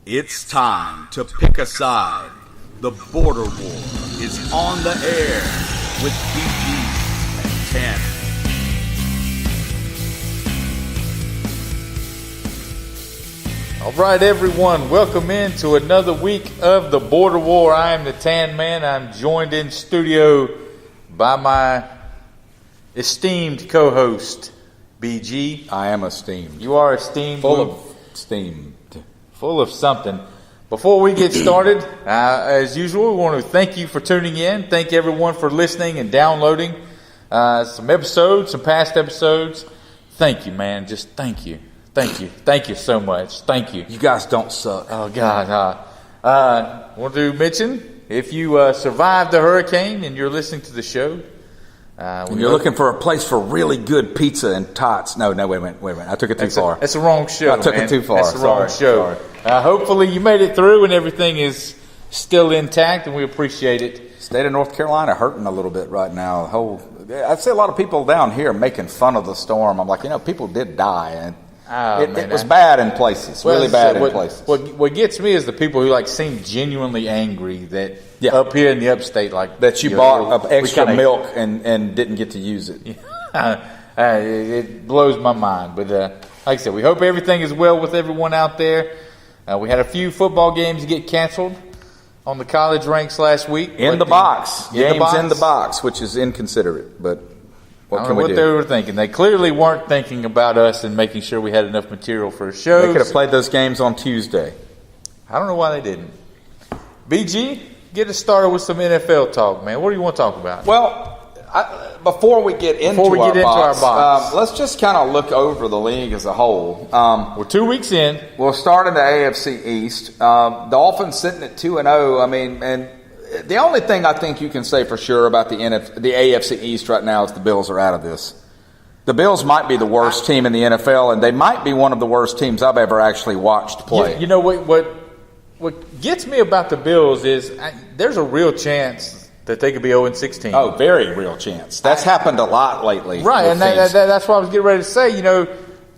It's time to pick a side. The border war is on the air with BG and TanMan. All right, everyone, welcome into another week of the Border War. I am the TanMan. I'm joined in studio by my esteemed co-host, BG. I am esteemed. You are esteemed. Full of steam. Full of something. Before we get started, as usual, we want to thank you for tuning in. Thank everyone for listening and downloading some episodes, some past episodes. Thank you, man. Just thank you. Thank you. Thank you so much. Thank you. You guys don't suck. Oh, God. Want to mention, if you survived the hurricane and you're listening to the show, and you're looking for a place for really good pizza and tots. No, wait a minute. I took it too far. That's the wrong show. I took it too far. That's the wrong show. Hopefully you made it through and everything is still intact, and we appreciate it. State of North Carolina hurting a little bit right now. I see a lot of people down here making fun of the storm. I'm like, people did die, and it was bad in places, really bad in places. What gets me is the people who seem genuinely angry that up here in the upstate, that you bought extra milk and didn't get to use it. It blows my mind. But like I said, we hope everything is well with everyone out there. We had a few football games get canceled on the college ranks last week. In the box, which is inconsiderate, but. I don't know what they were thinking. They clearly weren't thinking about us and making sure we had enough material for shows. They could have played those games on Tuesday. I don't know why they didn't. BG, get us started with some NFL talk, man. What do you want to talk about? Well, before we get into our box, let's just kind of look over the league as a whole. We're 2 weeks in. We'll start in the AFC East. Dolphins sitting at 2-0. And the only thing I think you can say for sure about the AFC East right now is the Bills are out of this. The Bills might be the worst team in the NFL, and they might be one of the worst teams I've ever actually watched play. You know what gets me about the Bills is there's a real chance that they could be 0-16. Oh, very real chance. That's happened a lot lately. Right, and that's what I was getting ready to say.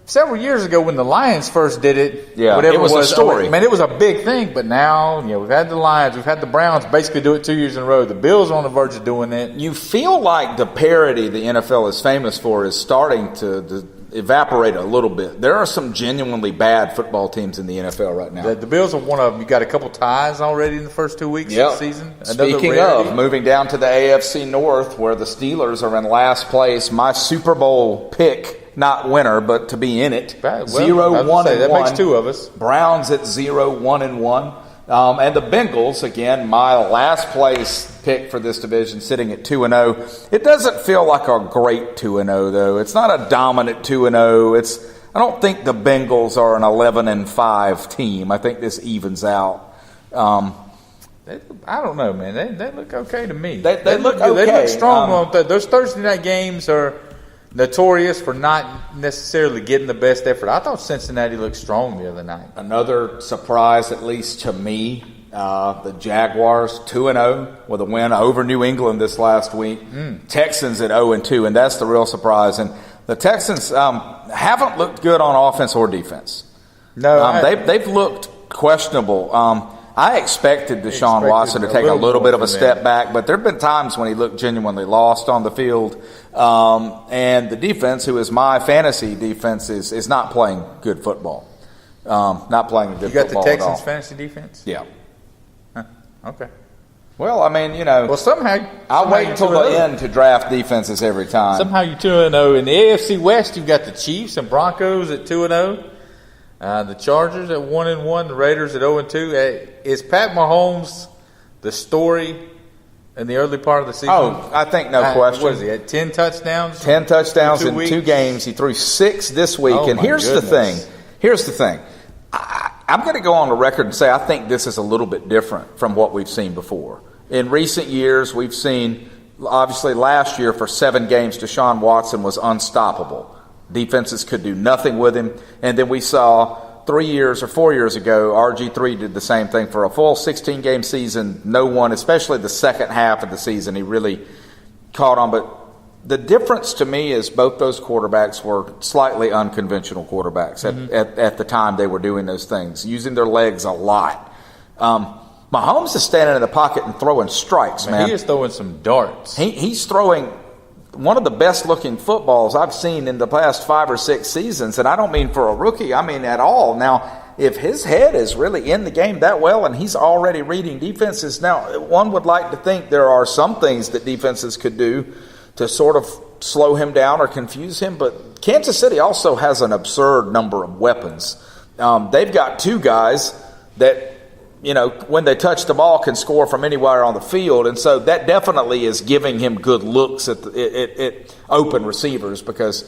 Several years ago when the Lions first did it, it was a story. It was a big thing. But now, we've had the Lions, we've had the Browns basically do it 2 years in a row. The Bills are on the verge of doing it. You feel like the parity the NFL is famous for is starting to evaporate a little bit. There are some genuinely bad football teams in the NFL right now. The Bills are one of them. You got a couple ties already in the first 2 weeks of the season. Speaking of, moving down to the AFC North, where the Steelers are in last place, my Super Bowl pick. Not winner, but to be in it. 0-1-1. That makes two of us. Browns at 0-1-1. And the Bengals, again, my last place pick for this division, sitting at 2-0. It doesn't feel like a great 2-0, though. It's not a dominant 2-0. I don't think the Bengals are an 11-5 team. I think this evens out. I don't know, man. They look okay to me. They look okay. They look strong. Those Thursday night games are notorious for not necessarily getting the best effort. I thought Cincinnati looked strong the other night. Another surprise, at least to me, the Jaguars 2-0 with a win over New England this last week. Texans at 0-2, and that's the real surprise. And the Texans haven't looked good on offense or defense. No, they've looked questionable. I expected Deshaun Watson to take a little bit of a step back, but there have been times when he looked genuinely lost on the field. And the defense, who is my fantasy defense, is not playing good football. Not playing good football at all. You got the Texans fantasy defense? Yeah. Huh. Okay. Well, Well, somehow I wait until the end to draft defenses every time. Somehow you're 2-0. In the AFC West, you've got the Chiefs and Broncos at 2-0. The Chargers at 1-1, the Raiders at 0-2. Is Pat Mahomes the story in the early part of the season? Oh, I think no question. What is he at? 10 touchdowns? 10 touchdowns in 2 games. He threw 6 this week. And here's the thing. I'm going to go on the record and say I think this is a little bit different from what we've seen before. In recent years, we've seen, obviously last year for 7 games, Deshaun Watson was unstoppable. Defenses could do nothing with him. And then we saw 3 years or 4 years ago, RG3 did the same thing for a full 16-game season. No one, especially the second half of the season, he really caught on. But the difference to me is both those quarterbacks were slightly unconventional quarterbacks at the time they were doing those things, using their legs a lot. Mahomes is standing in the pocket and throwing strikes, man. He is throwing some darts. He's throwing one of the best-looking footballs I've seen in the past 5 or 6 seasons, and I don't mean for a rookie. I mean at all. Now, if his head is really in the game that well and he's already reading defenses, now one would like to think there are some things that defenses could do to sort of slow him down or confuse him, but Kansas City also has an absurd number of weapons. They've got 2 guys that, when they touch the ball can score from anywhere on the field, and so that definitely is giving him good looks at open receivers because,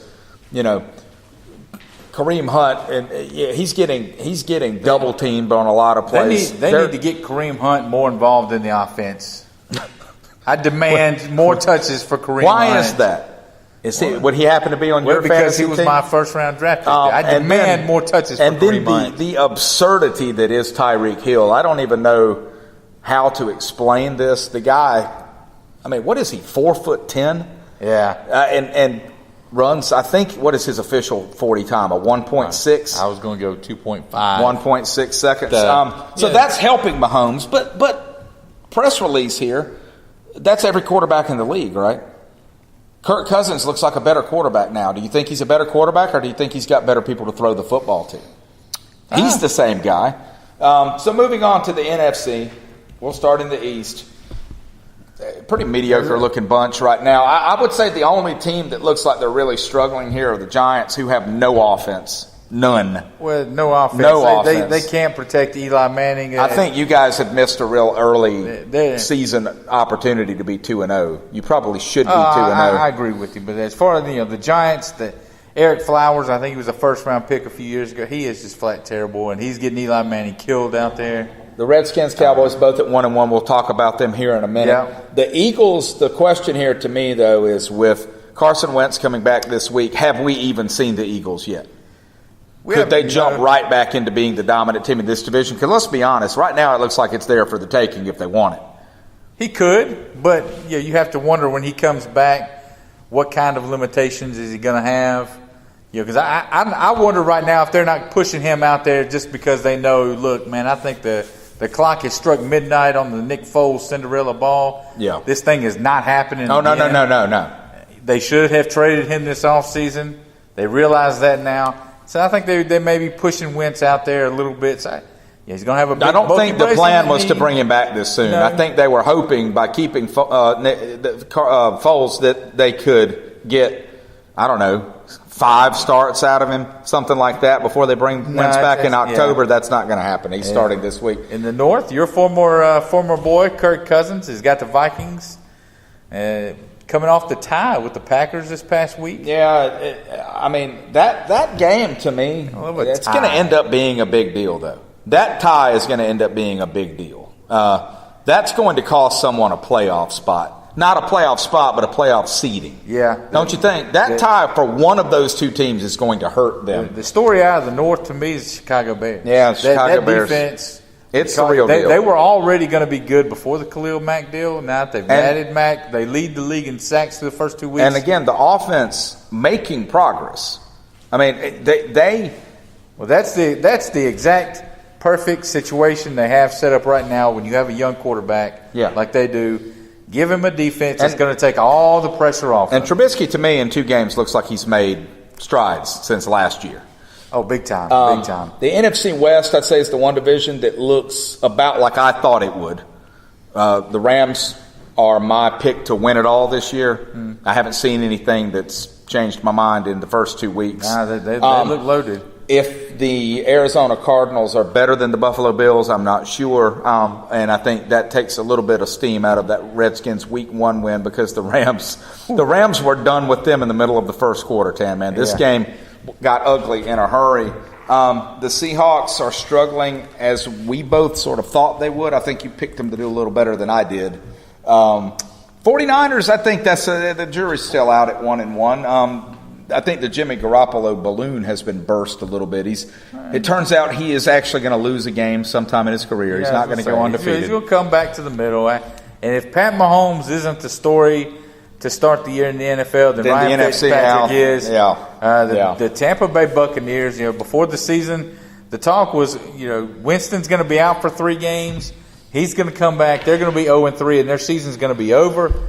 Kareem Hunt, and he's getting double teamed on a lot of plays. They need to get Kareem Hunt more involved in the offense. I demand more touches for Kareem Hunt. Why is that? Would he happen to be on your fantasy team? Because he was my first-round draft pick. I demand more touches for Kareem Hunt. And then the absurdity that is Tyreek Hill. I don't even know how to explain this. The guy, what is he, 4'10"? Yeah. And runs, I think, what is his official 40 time? A 1.6? I was going to go 2.5. 1.6 seconds. So that's helping Mahomes. But press release here, that's every quarterback in the league, right? Kirk Cousins looks like a better quarterback now. Do you think he's a better quarterback, or do you think he's got better people to throw the football to? He's the same guy. So moving on to the NFC, we'll start in the East. Pretty mediocre-looking bunch right now. I would say the only team that looks like they're really struggling here are the Giants, who have no offense. None. Well, no offense. They can't protect Eli Manning. I think you guys have missed a real early season opportunity to be 2-0. You probably should be 2-0. I agree with you. But as far as the Giants, Eric Flowers, I think he was a first-round pick a few years ago. He is just flat terrible, and he's getting Eli Manning killed out there. The Redskins, Cowboys, both at 1-1. We'll talk about them here in a minute. Yeah. The Eagles, the question here to me, though, is with Carson Wentz coming back this week, have we even seen the Eagles yet? Could they jump right back into being the dominant team in this division? Because let's be honest, right now it looks like it's there for the taking if they want it. He could, but you have to wonder when he comes back, what kind of limitations is he going to have? Because I wonder right now if they're not pushing him out there just because they know, look, man, I think the clock has struck midnight on the Nick Foles Cinderella ball. Yeah. This thing is not happening. No. They should have traded him this offseason. They realize that now. So I think they may be pushing Wentz out there a little bit. So he's going to have a big I don't think the plan was to bring him back this soon. No. I think they were hoping by keeping Foles that they could get, 5 starts out of him, something like that, before they bring Wentz back in October. Yeah. That's not going to happen. He's starting this week. In the North, your former boy, Kirk Cousins, has got the Vikings coming off the tie with the Packers this past week. Yeah, that game to me, it's going to end up being a big deal, though. That tie is going to end up being a big deal. That's going to cost someone a playoff spot. Not a playoff spot, but a playoff seeding. Yeah. Don't you think? That tie for one of those two teams is going to hurt them. The story out of the North to me is Chicago Bears. Yeah, Chicago Bears. Defense, it's the real deal. They were already going to be good before the Khalil Mack deal. Now that they've added Mack, they lead the league in sacks through the first 2 weeks. And again, the offense making progress. Well, that's the exact perfect situation they have set up right now when you have a young quarterback like they do. Give him a defense that's going to take all the pressure off. And Trubisky, to me, in 2 games, looks like he's made strides since last year. Oh, big time, big time. The NFC West, I'd say, is the one division that looks about like I thought it would. The Rams are my pick to win it all this year. I haven't seen anything that's changed my mind in the first 2 weeks. Nah, they look loaded. If the Arizona Cardinals are better than the Buffalo Bills, I'm not sure. And I think that takes a little bit of steam out of that Redskins Week 1 win because the Rams were done with them in the middle of the first quarter, TanMan. This game got ugly in a hurry. The Seahawks are struggling as we both sort of thought they would. I think you picked them to do a little better than I did. 49ers, I think the jury's still out at 1-1. I think the Jimmy Garoppolo balloon has been burst a little bit. It turns out he is actually going to lose a game sometime in his career. He's not going to go undefeated. He's going to come back to the middle. And if Pat Mahomes isn't the story to start the year in the NFL than Ryan Fitzpatrick is. The Tampa Bay Buccaneers, before the season, the talk was, Winston's going to be out for 3 games. He's going to come back. They're going to be 0-3, and their season's going to be over.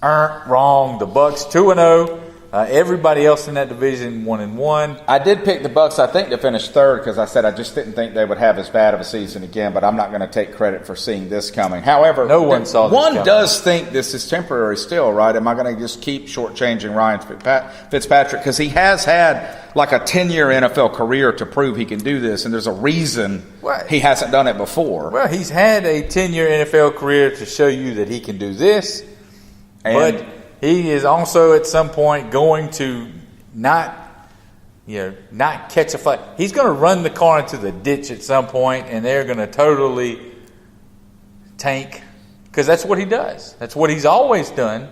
Wrong. The Bucs 2-0. Everybody else in that division 1-1. I did pick the Bucs, I think, to finish third because I said I just didn't think they would have as bad of a season again. But I'm not going to take credit for seeing this coming. However, no one saw this coming. One does think this is temporary still, right? Am I going to just keep shortchanging Ryan Fitzpatrick because he has had like a 10-year NFL career to prove he can do this, and there's a reason he hasn't done it before. Well, he's had a 10-year NFL career to show you that he can do this, but he is also at some point going to not catch a flag. He's going to run the car into the ditch at some point, and they're going to totally tank because that's what he does. That's what he's always done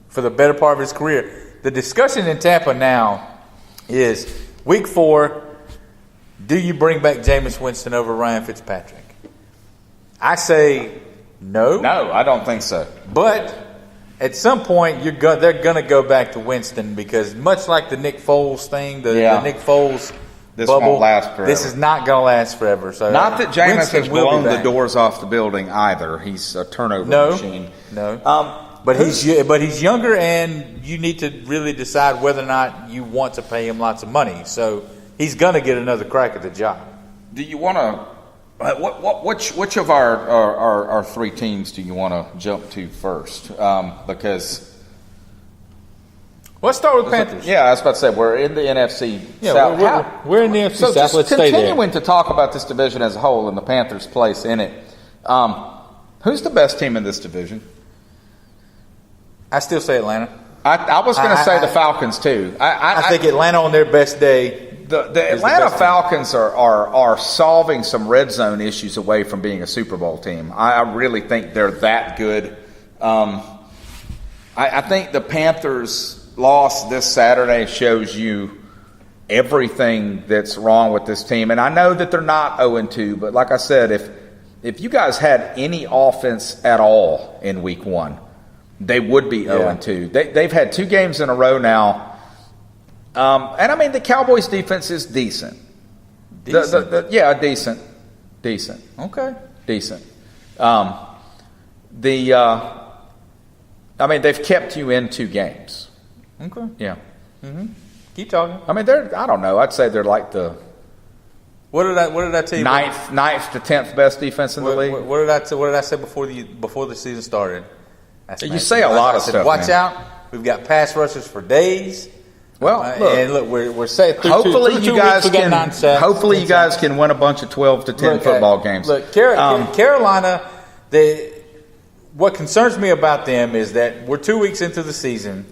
for the better part of his career. The discussion in Tampa now is week 4, do you bring back Jameis Winston over Ryan Fitzpatrick? I say no. No, I don't think so. But at some point, they're going to go back to Winston because much like the Nick Foles thing, the Nick Foles this bubble, won't last forever. This is not going to last forever. So not that Jameis has blown the doors off the building either. He's a turnover machine. No. But he's younger, and you need to really decide whether or not you want to pay him lots of money. So he's going to get another crack at the job. Do you want to? Which of our 3 teams do you want to jump to first? Because let's start with Panthers. Yeah, I was about to say we're in the NFC South. We're in the NFC South. Just let's stay there. Continuing to talk about this division as a whole and the Panthers' place in it. Who's the best team in this division? I still say Atlanta. I was going to say the Falcons too. I think Atlanta on their best day. The Atlanta Falcons are solving some red zone issues away from being a Super Bowl team. I really think they're that good. I think the Panthers' loss this Saturday shows you everything that's wrong with this team. And I know that they're not 0-2, but like I said, if you guys had any offense at all in week 1, they would be 0-2. They've had 2 games in a row now. And I mean, the Cowboys' defense is decent. Decent. Okay. Decent. I mean, they've kept you in 2 games. Okay. Yeah. Mm-hmm. Keep talking. I mean, I don't know. I'd say they're like the What did I tell you? Ninth to 10th best defense in the league. What did I say before the season started? You say a lot of stuff. Watch out! We've got pass rushers for days. Well, we're saying hopefully you guys can win a bunch of 12 to 10 football games. Look, Carolina. What concerns me about them is that we're 2 weeks into the season,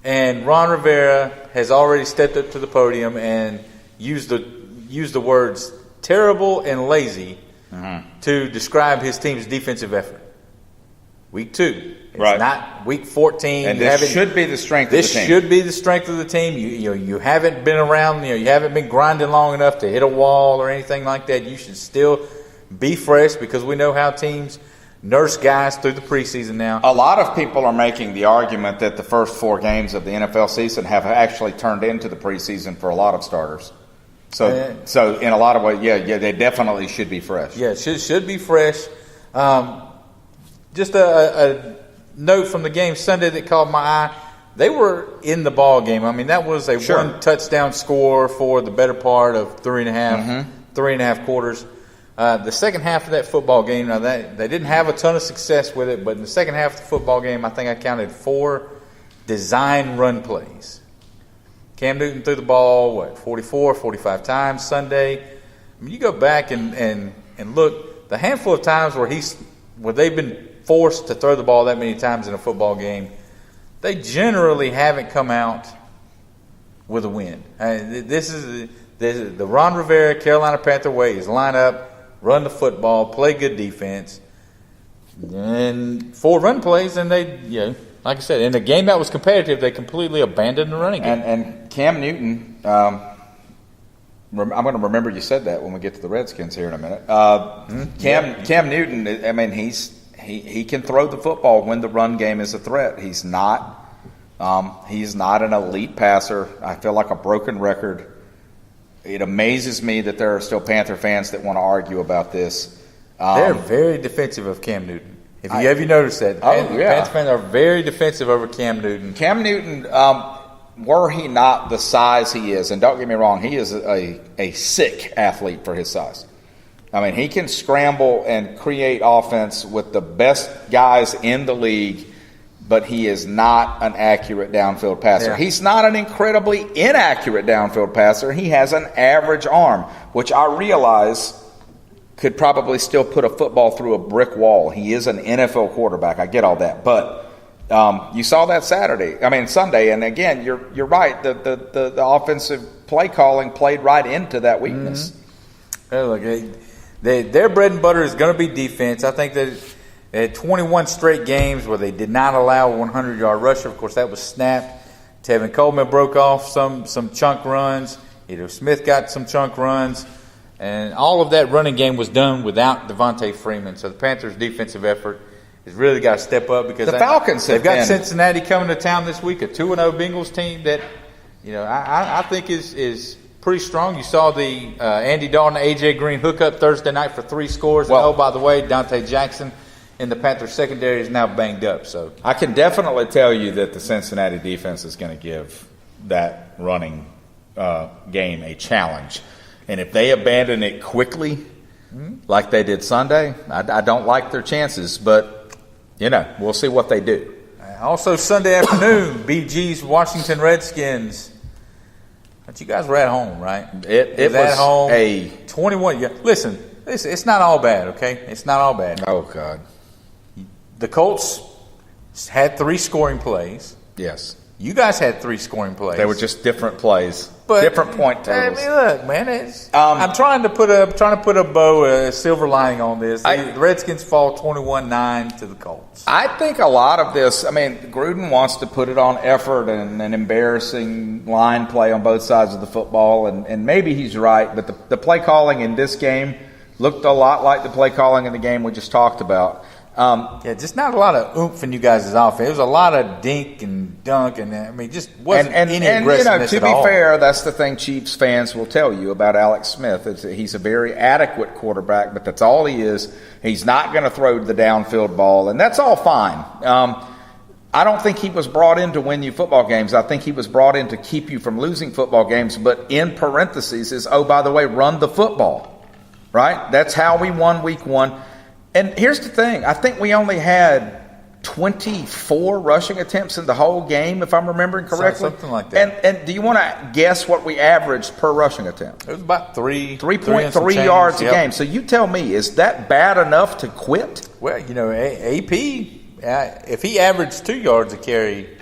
and Ron Rivera has already stepped up to the podium and used the words terrible and lazy to describe his team's defensive effort. Week 2. It's not week 14. And this should be the strength of the team. This should be the strength of the team. You haven't been around, you haven't been grinding long enough to hit a wall or anything like that. You should still be fresh because we know how teams nurse guys through the preseason now. A lot of people are making the argument that the first 4 games of the NFL season have actually turned into the preseason for a lot of starters. So in a lot of ways, they definitely should be fresh. Yeah, should be fresh. Just a note from the game Sunday that caught my eye. They were in the ball game. I mean, that was a 1 touchdown score for the better part of 3.5 quarters. The second half of that football game, now they didn't have a ton of success with it, but in the second half of the football game, I think I counted 4 design run plays. Cam Newton threw the ball, 44, 45 times Sunday. I mean, you go back and look, the handful of times where they've been forced to throw the ball that many times in a football game, they generally haven't come out with a win. This is the Ron Rivera Carolina Panther way is line up, run the football, play good defense, and 4 run plays, and they, like I said, in a game that was competitive, they completely abandoned the running game. And Cam Newton, I'm going to remember you said that when we get to the Redskins here in a minute. Cam Newton, I mean, he's he can throw the football when the run game is a threat. He's not an elite passer. I feel like a broken record. It amazes me that there are still Panther fans that want to argue about this. They're very defensive of Cam Newton. Have you noticed that? Panther fans are very defensive over Cam Newton. Cam Newton, were he not the size he is, and don't get me wrong, he is a sick athlete for his size. I mean, he can scramble and create offense with the best guys in the league, but he is not an accurate downfield passer. Yeah. He's not an incredibly inaccurate downfield passer. He has an average arm, which I realize could probably still put a football through a brick wall. He is an NFL quarterback. I get all that. But you saw that Sunday. And again, you're right. The offensive play calling played right into that weakness. Mm-hmm. Hey, look, their bread and butter is going to be defense. I think that they had 21 straight games where they did not allow a 100-yard rusher. Of course, that was snapped. Tevin Coleman broke off some chunk runs. Smith got some chunk runs. And all of that running game was done without Devontae Freeman. So the Panthers' defensive effort has really got to step up because the Falcons they've got Cincinnati coming to town this week, a 2-0 Bengals team that I think is pretty strong. You saw the Andy Dalton, A.J. Green hookup Thursday night for 3 scores. Well, by the way, Dante Jackson in the Panthers secondary is now banged up. So I can definitely tell you that the Cincinnati defense is going to give that running game a challenge. And if they abandon it quickly, like they did Sunday, I don't like their chances. But, we'll see what they do. Also Sunday afternoon, BG's Washington Redskins. But you guys were at home, right? It was at home. A 21. Yeah, listen, it's not all bad, okay? It's not all bad. Oh, God. The Colts had 3 scoring plays. Yes. You guys had 3 scoring plays. They were just different plays, but, different point totals. I mean, look, man, I'm trying to put a bow, a silver lining on this. The Redskins fall 21-9 to the Colts. I think a lot of this. I mean, Gruden wants to put it on effort and an embarrassing line play on both sides of the football, and maybe he's right. But the play calling in this game looked a lot like the play calling in the game we just talked about. Just not a lot of oomph in you guys' offense. It was a lot of dink and dunk, and just wasn't any aggressiveness to at be all. fair, that's the thing Chiefs fans will tell you about Alex Smith. He's a very adequate quarterback, but that's all he is. He's not going to throw the downfield ball, and that's all fine. I don't think he was brought in to win you football games. I think he was brought in to keep you from losing football games, but in parentheses is, oh, by the way, run the football, right? That's how we won week 1. And here's the thing. I think we only had 24 rushing attempts in the whole game, if I'm remembering correctly. Something like that. And do you want to guess what we averaged per rushing attempt? It was about 3.3 yards a game. So you tell me, is that bad enough to quit? Well, AP, if he averaged 2 yards a carry,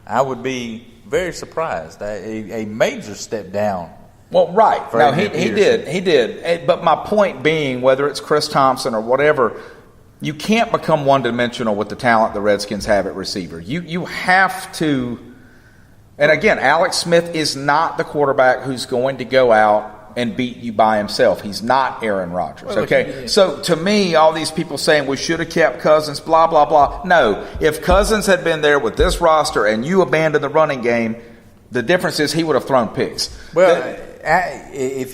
I would be very surprised. A major step down. Well, right. No, he did. But my point being, whether it's Chris Thompson or whatever, you can't become one-dimensional with the talent the Redskins have at receiver. You have to. And again, Alex Smith is not the quarterback who's going to go out and beat you by himself. He's not Aaron Rodgers. Okay. So to me, all these people saying we should have kept Cousins, blah blah blah. No, if Cousins had been there with this roster and you abandoned the running game, the difference is he would have thrown picks. Well. If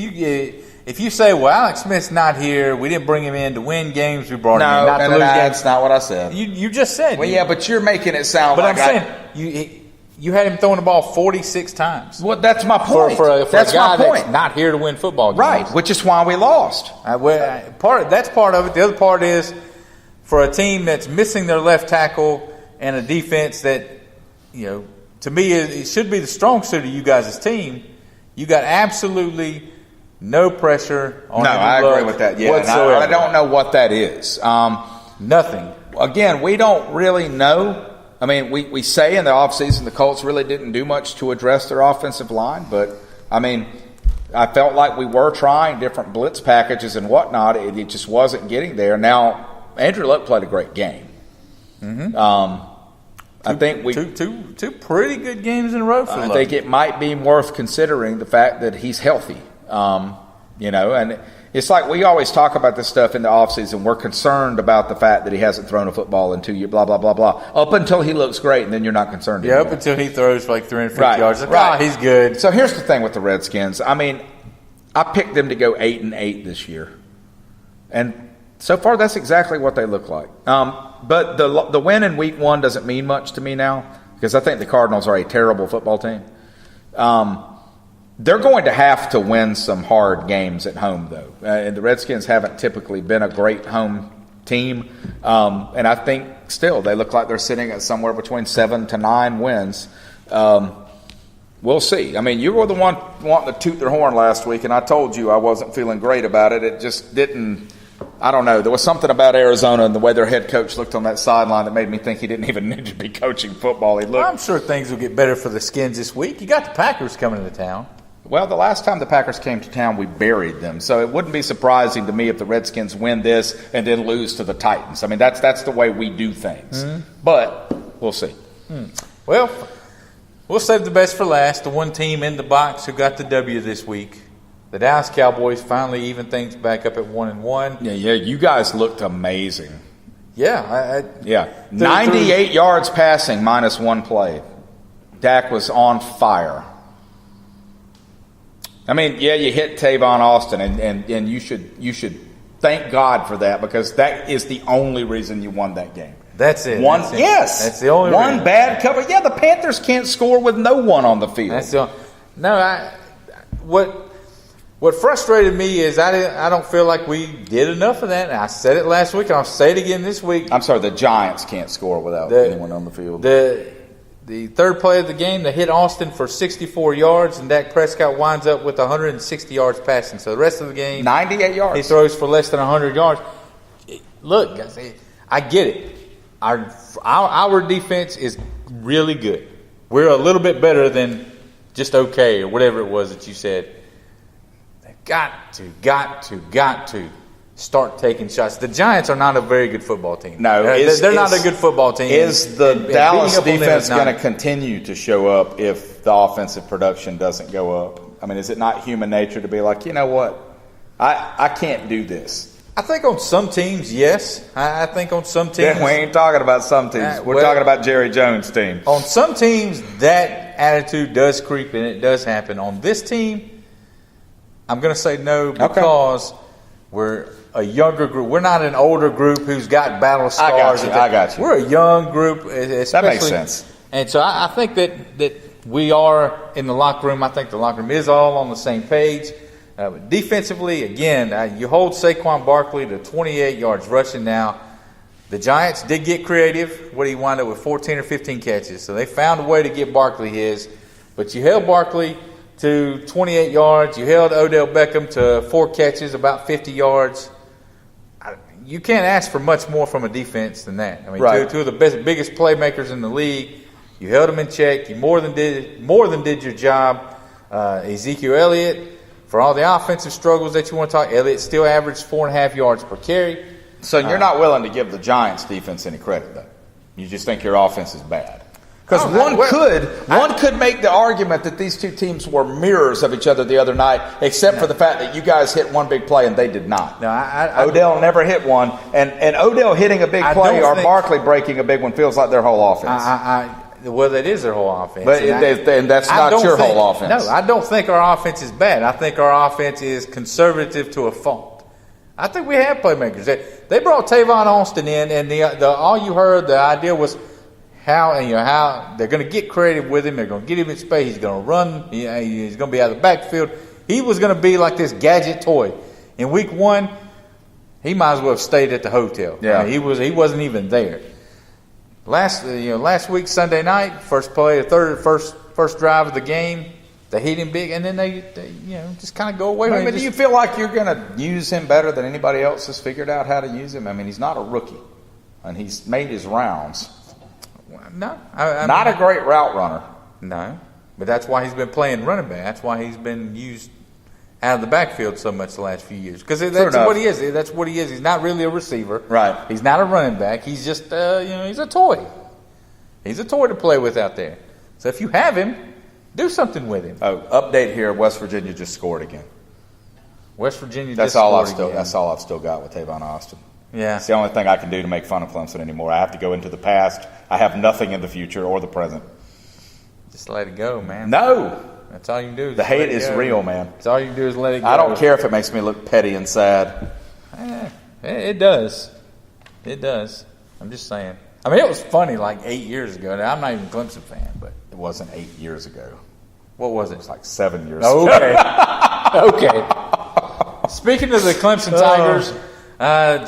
you say, well, Alex Smith's not here, we didn't bring him in to win games, we brought him in not to lose games. That's not what I said. You just said. Well, yeah, but you're making it sound like I'm saying, you had him throwing the ball 46 times. Well, that's my point. For a guy that's not here to win football games. Right, which is why we lost. That's part of it. The other part is for a team that's missing their left tackle and a defense that, to me, it should be the strong suit of you guys' team. You got absolutely no pressure on I agree with that. Yeah, I don't know what that is. Nothing. Again, we don't really know. I mean, we say in the offseason the Colts really didn't do much to address their offensive line, but, I mean, I felt like we were trying different blitz packages and whatnot. It just wasn't getting there. Now, Andrew Luck played a great game. Mm-hmm. I think two pretty good games in a row for Luck. I think it might be worth considering the fact that he's healthy. And it's like we always talk about this stuff in the offseason. We're concerned about the fact that he hasn't thrown a football in 2 years, blah, blah, blah, blah, up until he looks great, and then you're not concerned anymore. Up until he throws for like 350 yards. Like, he's good. So here's the thing with the Redskins. I mean, I picked them to go 8-8 this year. And so far, that's exactly what they look like. But the win in week 1 doesn't mean much to me now because I think the Cardinals are a terrible football team. They're going to have to win some hard games at home, though. And the Redskins haven't typically been a great home team. And I think still they look like they're sitting at somewhere between 7 to 9 wins. We'll see. I mean, you were the one wanting to toot their horn last week, and I told you I wasn't feeling great about it. It just didn't – I don't know. There was something about Arizona and the way their head coach looked on that sideline that made me think he didn't even need to be coaching football. I'm sure things will get better for the Skins this week. You got the Packers coming to town. Well, the last time the Packers came to town, we buried them. So it wouldn't be surprising to me if the Redskins win this and then lose to the Titans. I mean, that's the way we do things. Mm-hmm. But we'll see. Well, we'll save the best for last. The one team in the box who got the W this week. The Dallas Cowboys finally even things back up at 1-1. Yeah, you guys looked amazing. Yeah. 98 yards passing minus one play. Dak was on fire. I mean, yeah, you hit Tavon Austin, and you should thank God for that because that is the only reason you won that game. That's it. Yes. That's the only one reason. Bad cover. Yeah, the Panthers can't score with no one on the field. What frustrated me is I don't feel like we did enough of that. And I said it last week, and I'll say it again this week. I'm sorry, the Giants can't score without anyone on the field. The third play of the game, they hit Austin for 64 yards, and Dak Prescott winds up with 160 yards passing. So the rest of the game, 98 yards. He throws for less than 100 yards. Look, guys, I get it. Our defense is really good. We're a little bit better than just okay or whatever it was that you said. They've got to start taking shots. The Giants are not a very good football team. No, they're not a good football team. Is the Dallas defense going to continue to show up if the offensive production doesn't go up? I mean, is it not human nature to be like, you know what, I can't do this? I think on some teams, yes. I think on some teams. We ain't talking about some teams. We're talking about Jerry Jones' team. On some teams, that attitude does creep and it does happen. On this team, I'm going to say no because we're a younger group. We're not an older group who's got battle scars. I got you. We're a young group. Especially, that makes sense. And so I think that we are in the locker room. I think the locker room is all on the same page. Defensively, again, you hold Saquon Barkley to 28 yards rushing now. The Giants did get creative. What did he wind up with, 14 or 15 catches? So they found a way to get Barkley his. But you held Barkley to 28 yards. You held Odell Beckham to 4 catches, about 50 yards. You can't ask for much more from a defense than that. I mean, two of the biggest playmakers in the league. You held them in check. You more than did your job. Ezekiel Elliott, for all the offensive struggles that you want to talk, Elliott still averaged 4.5 yards per carry. So you're not willing to give the Giants defense any credit, though? You just think your offense is bad? Because one could make the argument that these two teams were mirrors of each other the other night, except for the fact that you guys hit one big play and they did not. No, Odell never hit one, and Odell hitting a big play or Barkley breaking a big one feels like their whole offense. Well, that is their whole offense. But and that's not your whole offense. No, I don't think our offense is bad. I think our offense is conservative to a fault. I think we have playmakers. They brought Tavon Austin in, and the all you heard, the idea was how they're going to get creative with him. They're going to get him in space. He's going to run. He's going to be out of the backfield. He was going to be like this gadget toy. In week 1, he might as well have stayed at the hotel. Yeah. I mean, he wasn't even there. Last week, Sunday night, first play, first drive of the game, they hit him big, and then they just kind of go away. Do you feel like you're going to use him better than anybody else has figured out how to use him? I mean, he's not a rookie, and he's made his rounds. No, not a great route runner. No, but that's why he's been playing running back. That's why he's been used out of the backfield so much the last few years. Because that's what he is. That's what he is. He's not really a receiver. Right. He's not a running back. He's just, he's a toy. He's a toy to play with out there. So if you have him, do something with him. Oh, update here. West Virginia just scored again. West Virginia. That's all I've still got with Tavon Austin. Yeah, it's the only thing I can do to make fun of Clemson anymore. I have to go into the past. I have nothing in the future or the present. Just let it go, man. No. That's all you can do. The hate is real, man. That's all you can do is let it go. I don't care if it makes me look petty and sad. It does. It does. I'm just saying. I mean, it was funny like 8 years ago. Now, I'm not even a Clemson fan, but it wasn't 8 years ago. What was it? It was like 7 years ago. Okay. Speaking of the Clemson Tigers,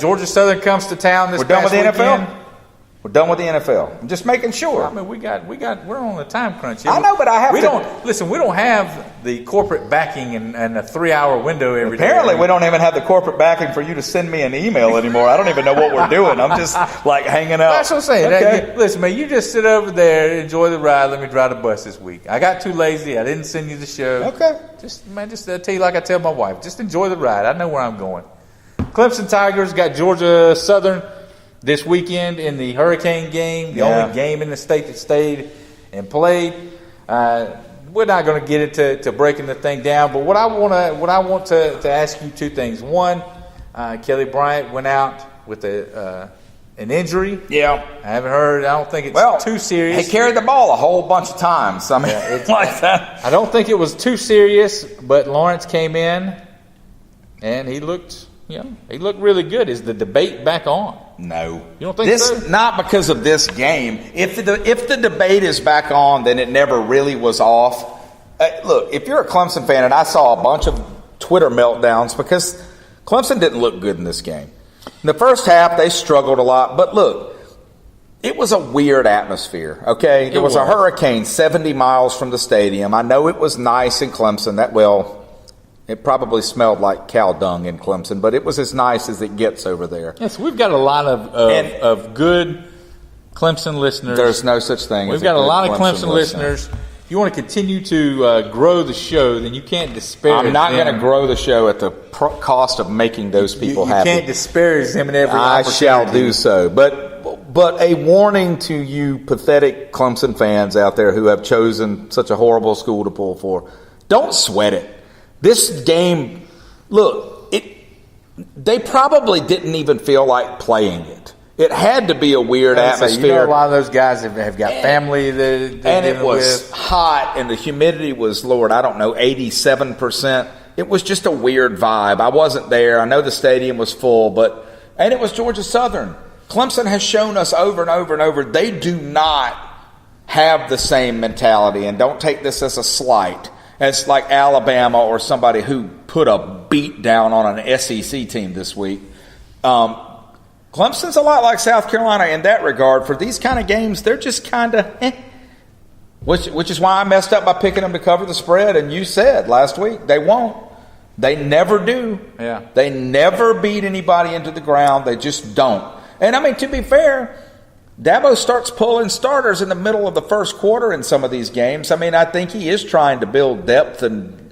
Georgia Southern comes to town this past weekend. We're done with the NFL? We're done with the NFL. I'm just making sure. I mean, we're on a time crunch here. I know, but we don't have the corporate backing and a 3-hour window every day. Apparently, we don't even have the corporate backing for you to send me an email anymore. I don't even know what we're doing. I'm just like hanging out. That's what I'm saying. Okay. Listen, man, you just sit over there, enjoy the ride. Let me drive the bus this week. I got too lazy. I didn't send you the show. Okay. Just tell you like I tell my wife. Just enjoy the ride. I know where I'm going. Clemson Tigers got Georgia Southern this weekend in the Hurricane game, the only game in the state that stayed and played. We're not going to get into breaking the thing down, but what I want to ask you two things. One, Kelly Bryant went out with an injury. Yeah, I haven't heard. I don't think it's too serious. He carried the ball a whole bunch of times. I mean, it's like that. I don't think it was too serious, but Lawrence came in and he looked really good. Is the debate back on? No. You don't think so? Not because of this game. If the debate is back on, then it never really was off. Look, if you're a Clemson fan, and I saw a bunch of Twitter meltdowns because Clemson didn't look good in this game. In the first half, they struggled a lot. But look, it was a weird atmosphere, okay? It was a hurricane 70 miles from the stadium. I know it was nice in Clemson. It probably smelled like cow dung in Clemson, but it was as nice as it gets over there. Yes, we've got a lot of good Clemson listeners. There's no such thing. We've got a lot of Clemson listeners. If you want to continue to grow the show, then you can't disparage. I'm not going to grow the show at the cost of making those people happy. You can't disparage them in every I opportunity. shall do so. But a warning to you pathetic Clemson fans out there who have chosen such a horrible school to pull for: don't sweat it. This game, look, they probably didn't even feel like playing it. It had to be a weird atmosphere. A lot of those guys have got family and it was hot, and the humidity was, Lord, I don't know, 87%. It was just a weird vibe. I wasn't there. I know the stadium was full, and it was Georgia Southern. Clemson has shown us over and over and over they do not have the same mentality, and don't take this as a slight. It's like Alabama or somebody who put a beat down on an SEC team this week. Clemson's a lot like South Carolina in that regard. For these kind of games, they're just kind of which is why I messed up by picking them to cover the spread. And you said last week they won't. They never do. Yeah. They never beat anybody into the ground. They just don't. And, I mean, to be fair, Dabo starts pulling starters in the middle of the first quarter in some of these games. I mean, I think he is trying to build depth and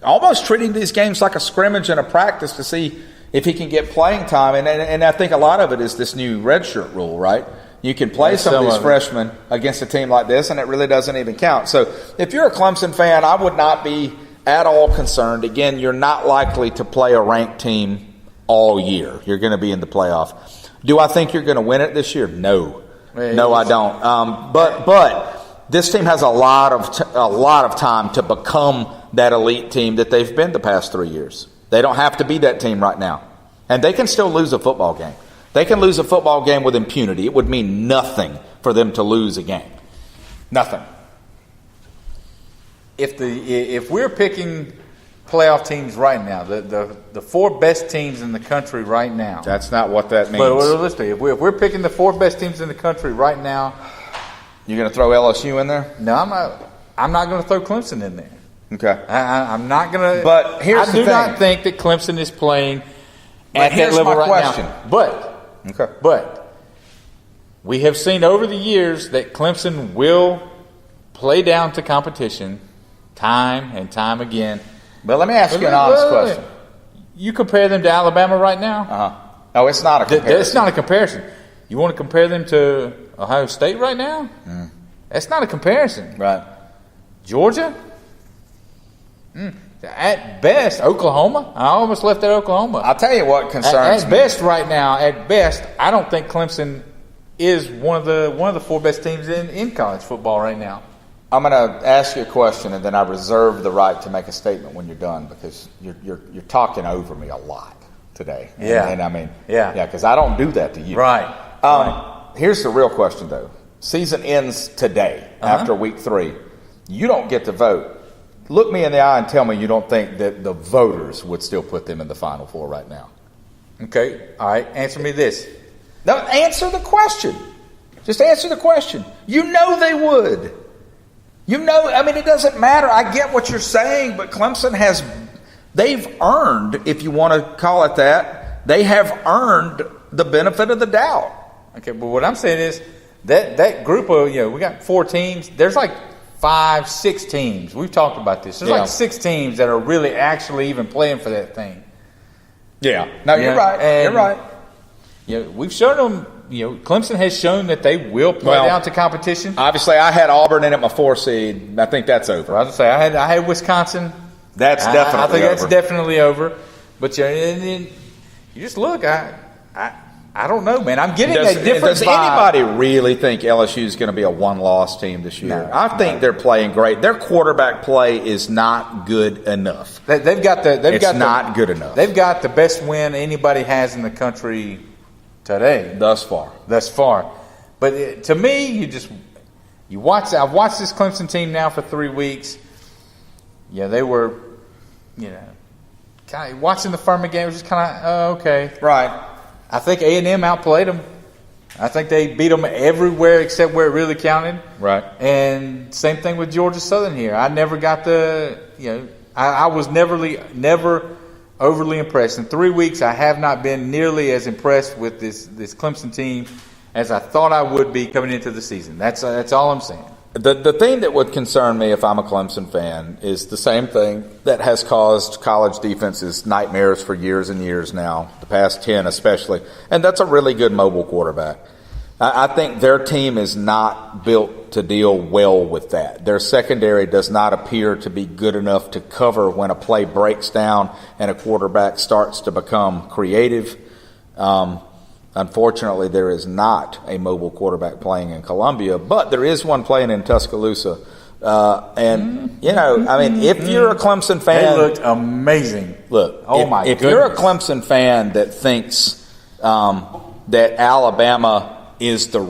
almost treating these games like a scrimmage and a practice to see if he can get playing time. And I think a lot of it is this new redshirt rule, right? You can play some of these freshmen against a team like this, and it really doesn't even count. So if you're a Clemson fan, I would not be at all concerned. Again, you're not likely to play a ranked team all year. You're going to be in the playoff. Do I think you're going to win it this year? No. No, I don't. But this team has a lot of time to become that elite team that they've been the past 3 years. They don't have to be that team right now. And they can still lose a football game. They can lose a football game with impunity. It would mean nothing for them to lose a game. Nothing. If we're picking playoff teams right now, the four best teams in the country right now. That's not what that means. But listen, if we're picking the four best teams in the country right now, you're going to throw LSU in there? No, I'm not going to throw Clemson in there. Okay. I'm not going to. But here's the thing. I do not think that Clemson is playing at that level right now. But we have seen over the years that Clemson will play down to competition time and time again. But let me ask you an honest question. You compare them to Alabama right now? Uh-huh. No, it's not a comparison. It's not a comparison. You want to compare them to Ohio State right now? That's not a comparison. Right. Georgia? At best, Oklahoma. I almost left at Oklahoma. I'll tell you what concerns me. At best, right now, I don't think Clemson is one of the 4 best teams in college football right now. I'm going to ask you a question, and then I reserve the right to make a statement when you're done, because you're talking over me a lot today. Yeah. And I mean, because I don't do that to you. Right. Here's the real question, though. Season ends today after week 3. You don't get to vote. Look me in the eye and tell me you don't think that the voters would still put them in the Final Four right now. Okay. All right. Answer me this. No, answer the question. Just answer the question. You know they would. You know, I mean, it doesn't matter. I get what you're saying, but Clemson they've earned, if you want to call it that, they have earned the benefit of the doubt. Okay, but what I'm saying is that group of, we got 4 teams. There's like 5, 6 teams. We've talked about this. There's like 6 teams that are really actually even playing for that thing. Yeah. No, you're right. You're right. We've shown them. Clemson has shown that they will play down to competition. Obviously, I had Auburn in at my 4 seed. I think that's over. I was going to say I had Wisconsin. That's definitely over. I think that's definitely over. But you just look. I don't know, man. I'm getting a different Does vibe. anybody really think LSU is going to be a 1-loss team this year? No, I think they're playing great. Their quarterback play is not good enough. They've got not good enough. They've got the best win anybody has in the country today. Thus far. But to me, I've watched this Clemson team now for 3 weeks. Yeah, they were, kind of watching the Furman game was just kind of, okay. Right. I think A&M outplayed them. I think they beat them everywhere except where it really counted. Right. And same thing with Georgia Southern here. I never got I was never overly impressed. In 3 weeks, I have not been nearly as impressed with this Clemson team as I thought I would be coming into the season. That's all I'm saying. The thing that would concern me if I'm a Clemson fan is the same thing that has caused college defenses nightmares for years and years now, the past 10 especially, and that's a really good mobile quarterback. I think their team is not built to deal well with that. Their secondary does not appear to be good enough to cover when a play breaks down and a quarterback starts to become creative. Unfortunately, there is not a mobile quarterback playing in Columbia, but there is one playing in Tuscaloosa. If you're a Clemson fan... They looked amazing. Look, if you're a Clemson fan that thinks that Alabama is the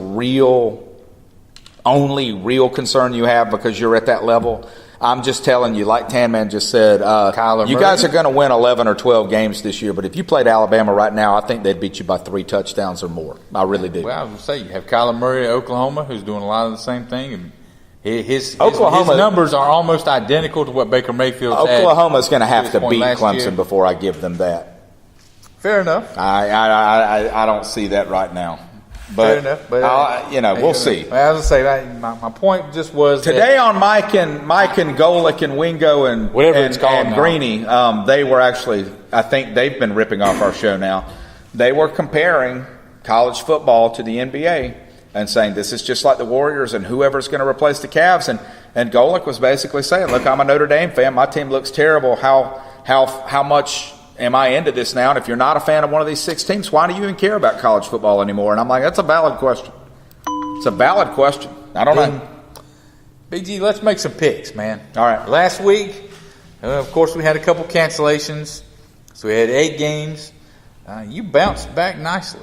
only real concern you have because you're at that level... I'm just telling you, like TanMan just said, you guys are going to win 11 or 12 games this year, but if you played Alabama right now, I think they'd beat you by 3 touchdowns or more. I really do. Well, I was going to say, you have Kyler Murray at Oklahoma, who's doing a lot of the same thing, and his numbers are almost identical to what Baker Mayfield's had. Oklahoma's going to have to beat Clemson before I give them that. Fair enough. I don't see that right now. But, fair enough, but we'll see. As I say, my point just was today on Mike and Golick and Wingo and whatever it's called and Greeny, they were actually, I think they've been ripping off our show now. They were comparing college football to the NBA and saying this is just like the Warriors and whoever's going to replace the Cavs. And Golick was basically saying, look, I'm a Notre Dame fan. My team looks terrible. How much am I into this now? And if you're not a fan of one of these 6 teams, why do you even care about college football anymore? And I'm like, that's a valid question. It's a valid question. I don't know. BG, let's make some picks, man. All right. Last week, of course, we had a couple cancellations. So we had 8 games. You bounced back nicely.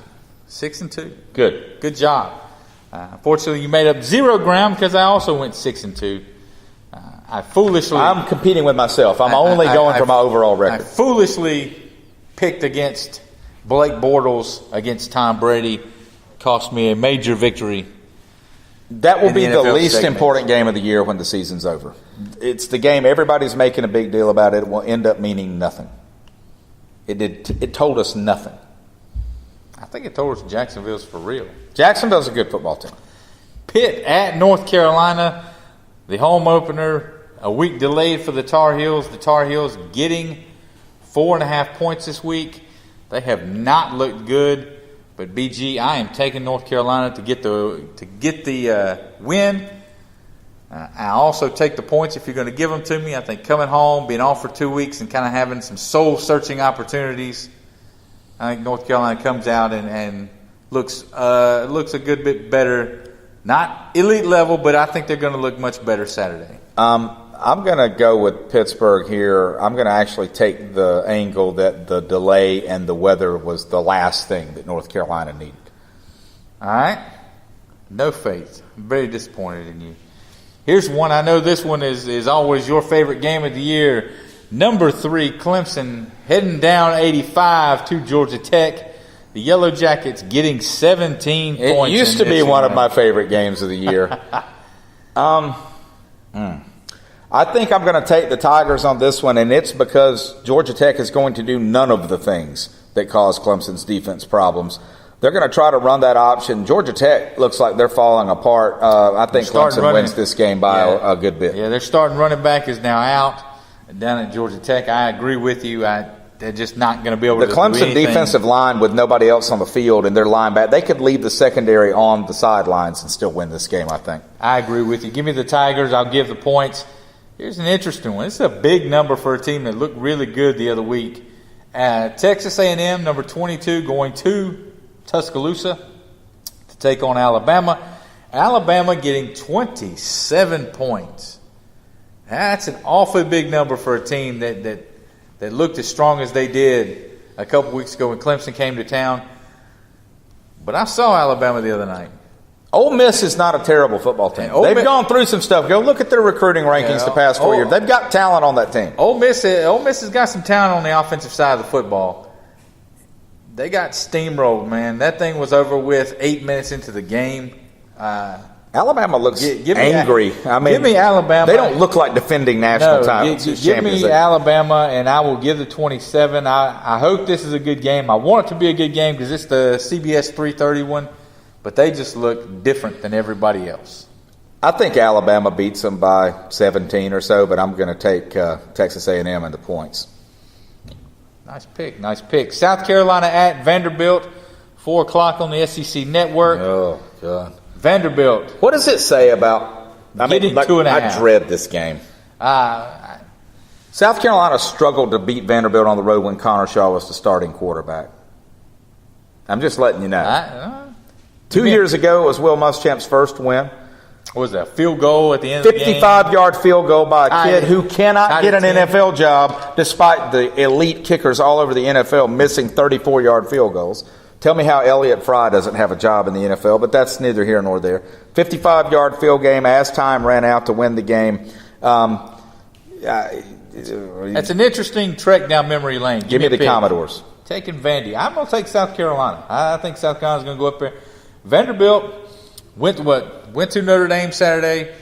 6-2. Good job. Unfortunately, you made up 0 ground because I also went 6-2. I'm competing with myself. I'm only going for my overall record. I foolishly picked against Blake Bortles against Tom Brady. Cost me a major victory. That will be the least important game of the year when the season's over. It's the game everybody's making a big deal about. It will end up meaning nothing. It told us nothing. I think it told us Jacksonville's for real. Jacksonville's a good football team. Pitt at North Carolina. The home opener, a week delayed for the Tar Heels. The Tar Heels getting 4.5 points this week. They have not looked good, but BG, I am taking North Carolina to get the win. I also take the points if you're going to give them to me. I think coming home, being off for 2 weeks, and kind of having some soul-searching opportunities, I think North Carolina comes out and looks a good bit better. Not elite level, but I think they're going to look much better Saturday. I'm going to go with Pittsburgh here. I'm going to actually take the angle that the delay and the weather was the last thing that North Carolina needed. All right. No faith. I'm very disappointed in you. Here's one. I know this one is always your favorite game of the year. Number 3, Clemson heading down 85 to Georgia Tech. The Yellow Jackets getting 17 points. It used to be one of my favorite games of the year. I think I'm going to take the Tigers on this one, and it's because Georgia Tech is going to do none of the things that cause Clemson's defense problems. They're going to try to run that option. Georgia Tech looks like they're falling apart. I think Clemson wins this game by a good bit. Yeah, their starting running back is now out down at Georgia Tech. I agree with you. They're just not going to be able to do anything. The Clemson defensive line with nobody else on the field and their linebacker, they could leave the secondary on the sidelines and still win this game, I think. I agree with you. Give me the Tigers. I'll give the points. Here's an interesting one. This is a big number for a team that looked really good the other week. Texas A&M, number 22, going to Tuscaloosa to take on Alabama. Alabama getting 27 points. That's an awfully big number for a team that looked as strong as they did a couple weeks ago when Clemson came to town. But I saw Alabama the other night. Ole Miss is not a terrible football team. They've gone through some stuff. Go look at their recruiting rankings the past 4 years. They've got talent on that team. Ole Miss has got some talent on the offensive side of the football. They got steamrolled, man. That thing was over with 8 minutes into the game. Alabama looks angry. Give me Alabama. They don't look like defending national titles. Give me Alabama, and I will give the 27. I hope this is a good game. I want it to be a good game because it's the CBS 3:30 one. But they just look different than everybody else. I think Alabama beats them by 17 or so, but I'm going to take Texas A&M and the points. Nice pick. South Carolina at Vanderbilt, 4 o'clock on the SEC Network. Oh, God. Vanderbilt. What does it say about getting 2.5? I dread this game. South Carolina struggled to beat Vanderbilt on the road when Connor Shaw was the starting quarterback. I'm just letting you know. 2 years ago, it was Will Muschamp's first win. What was that, a field goal at the end of the game? 55-yard field goal by a kid who cannot get an NFL job despite the elite kickers all over the NFL missing 34-yard field goals. Tell me how Elliott Fry doesn't have a job in the NFL, but that's neither here nor there. 55-yard field game as time ran out to win the game. That's an interesting trek down memory lane. Give me the Commodores. Taking Vandy. I'm going to take South Carolina. I think South Carolina's going to go up there. Vanderbilt went to Notre Dame Saturday.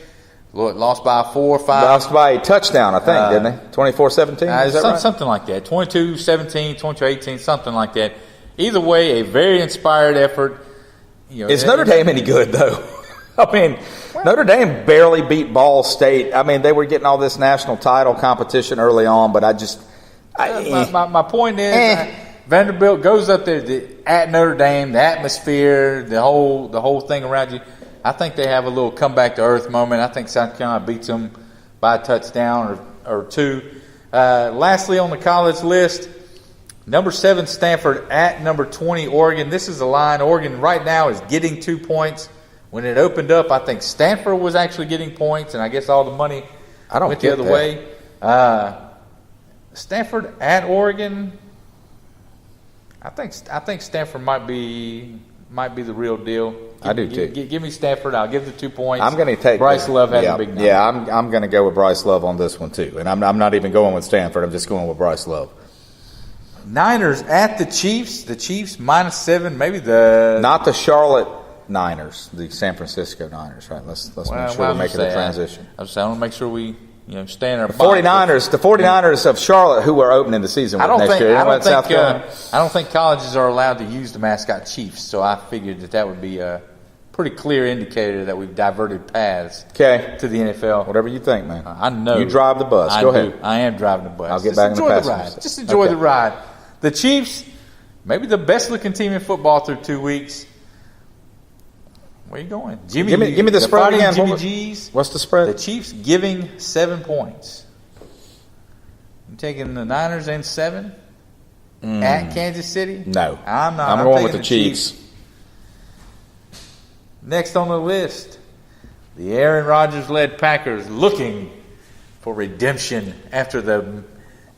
Lost by 4 or 5. Lost by a touchdown, I think, didn't they? 24-17? Is that right? Something like that. 22-17, 22-18, something like that. Either way, a very inspired effort. Is Notre Dame any good, though? I mean, Notre Dame barely beat Ball State. I mean, they were getting all this national title competition early on, but my point is, Vanderbilt goes up there at Notre Dame, the atmosphere, the whole thing around you. I think they have a little come back to earth moment. I think South Carolina beats them by a touchdown or 2. Lastly, on the college list, number 7 Stanford at number 20 Oregon. This is a line. Oregon right now is getting 2 points. When it opened up, I think Stanford was actually getting points, and I guess all the money went the other way. Stanford at Oregon. I think Stanford might be the real deal. I do too. Give me Stanford. I'll give the 2 points. I'm going to take Bryce Love has a big number. Yeah, I'm going to go with Bryce Love on this one too, and I'm not even going with Stanford. I'm just going with Bryce Love. Niners at the Chiefs. The Chiefs -7. Maybe not the Charlotte Niners, the San Francisco Niners. Right. Let's make sure we're making the transition. I want to make sure we stay in our. The 49ers of Charlotte, who are opening the season next year. I don't think colleges are allowed to use the mascot Chiefs, so I figured that would be a pretty clear indicator that we've diverted paths to the NFL. Whatever you think, man. I know. You drive the bus. Go ahead. I am driving the bus. I'll get back in the passenger. Just enjoy the ride. The Chiefs, maybe the best looking team in football through 2 weeks. Where you going? Give me the spread again. Jimmy G's. What's the spread? The Chiefs giving 7 points. I'm taking the Niners and 7 at Kansas City. No, I'm not. I'm going with the Chiefs. Next on the list, the Aaron Rodgers-led Packers looking for redemption after the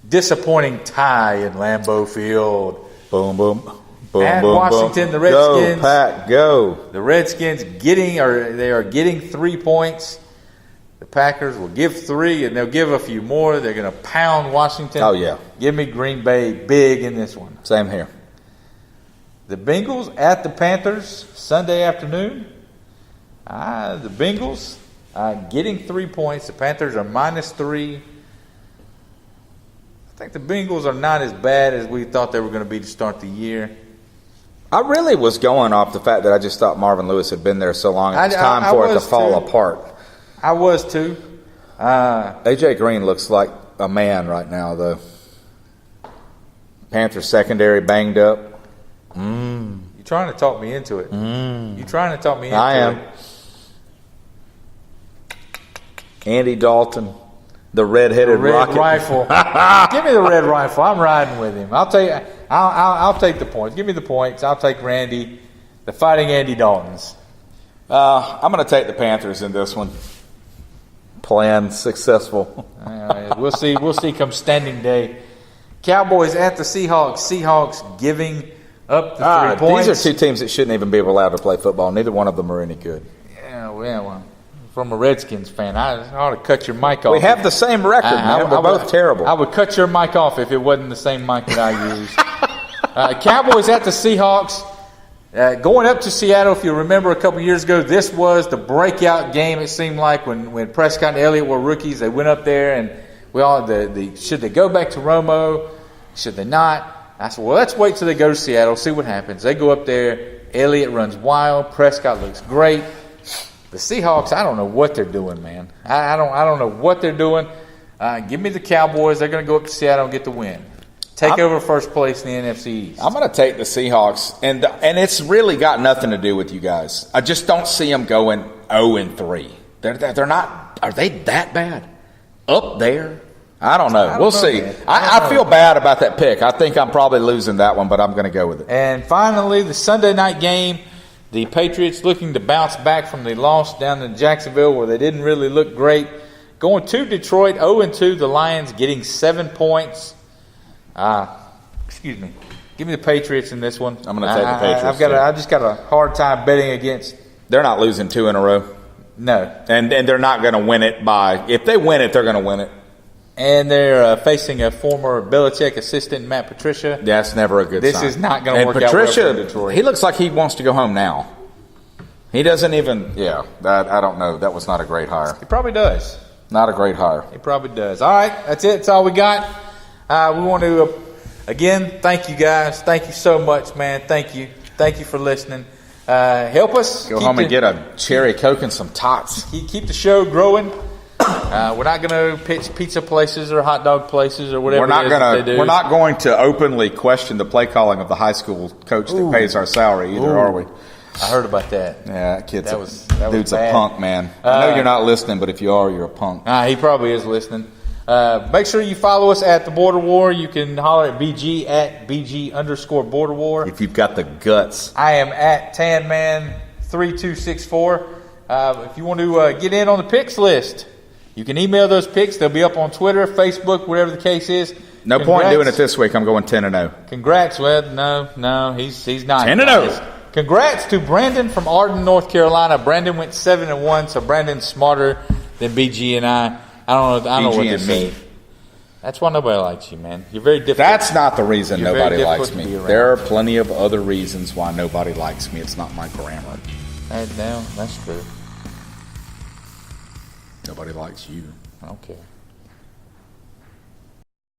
disappointing tie in Lambeau Field. Boom, boom, boom, at boom, Washington, boom. the Redskins. Go, Pack, go. The Redskins are getting 3 points. The Packers will give 3, and they'll give a few more. They're going to pound Washington. Oh, yeah. Give me Green Bay big in this one. Same here. The Bengals at the Panthers Sunday afternoon. The Bengals getting 3 points. The Panthers are -3. I think the Bengals are not as bad as we thought they were going to be to start the year. I really was going off the fact that I just thought Marvin Lewis had been there so long. It's time for it to fall apart. I was too. A.J. Green looks like a man right now, though. Panthers secondary banged up. You're trying to talk me into it. You're trying to talk me into it. I am. Andy Dalton, the red-headed rocket rifle. Give me the red rifle. I'm riding with him. I'll take the points. Give me the points. I'll take Randy, the Fighting Andy Daltons. I'm going to take the Panthers in this one. Plan successful. We'll see. We'll see come standing day. Cowboys at the Seahawks. Seahawks giving up the 3 points. These are two teams that shouldn't even be allowed to play football. Neither one of them are any good. Yeah, well, from a Redskins fan, I ought to cut your mic off. We have the same record, man. We're both terrible. I would cut your mic off if it wasn't the same mic that I use. Cowboys at the Seahawks. Going up to Seattle, if you remember a couple years ago, this was the breakout game, it seemed like, when Prescott and Elliott were rookies. They went up there, and we all should they go back to Romo? Should they not? I said, well, let's wait till they go to Seattle, see what happens. They go up there. Elliott runs wild. Prescott looks great. The Seahawks, I don't know what they're doing, man. I don't know what they're doing. Give me the Cowboys. They're going to go up to Seattle and get the win. Take over first place in the NFC East. I'm going to take the Seahawks, and it's really got nothing to do with you guys. I just don't see them going 0-3. They're not. Are they that bad? Up there? I don't know. We'll see. I feel bad about that pick. I think I'm probably losing that one, but I'm going to go with it. And finally, the Sunday night game. The Patriots looking to bounce back from the loss down in Jacksonville where they didn't really look great. Going to Detroit, 0-2. The Lions getting 7 points. Excuse me. Give me the Patriots in this one. I'm going to take the Patriots. I've just got a hard time betting against. They're not losing 2 in a row. No. And they're not going to win it by. If they win it, they're going to win it. And they're facing a former Belichick assistant, Matt Patricia. That's never a good sign. This is not going to work Patricia, out well for Detroit. He looks like he wants to go home now. He doesn't even. Yeah, I don't know. That was not a great hire. He probably does. Not a great hire. He probably does. All right, that's it. That's all we got. We want to, again, thank you guys. Thank you so much, man. Thank you. Thank you for listening. Help us. Go home and get a cherry Coke and some tots. Keep the show growing. We're not going to pitch pizza places or hot dog places or whatever they do. We're not going to openly question the play calling of the high school coach that pays our salary either, are we? I heard about that. Yeah, kid's dude's a punk, man. I know you're not listening, but if you are, you're a punk. He probably is listening. Make sure you follow us at the Border War. You can holler at BG at BG_Border War. If you've got the guts. I am at TanMan 3264. If you want to get in on the picks list, you can email those picks. They'll be up on Twitter, Facebook, whatever the case is. No point doing it this week. I'm going 10-0. Congrats. Well, no, he's not. 10-0. Congrats to Brandon from Arden, North Carolina. Brandon went 7-1, so Brandon's smarter than BG and I. I don't know what this means. That's why nobody likes you, man. You're very difficult. That's not the reason nobody likes me. There are plenty of other reasons why nobody likes me. It's not my grammar. No, that's true. Nobody likes you. I don't care.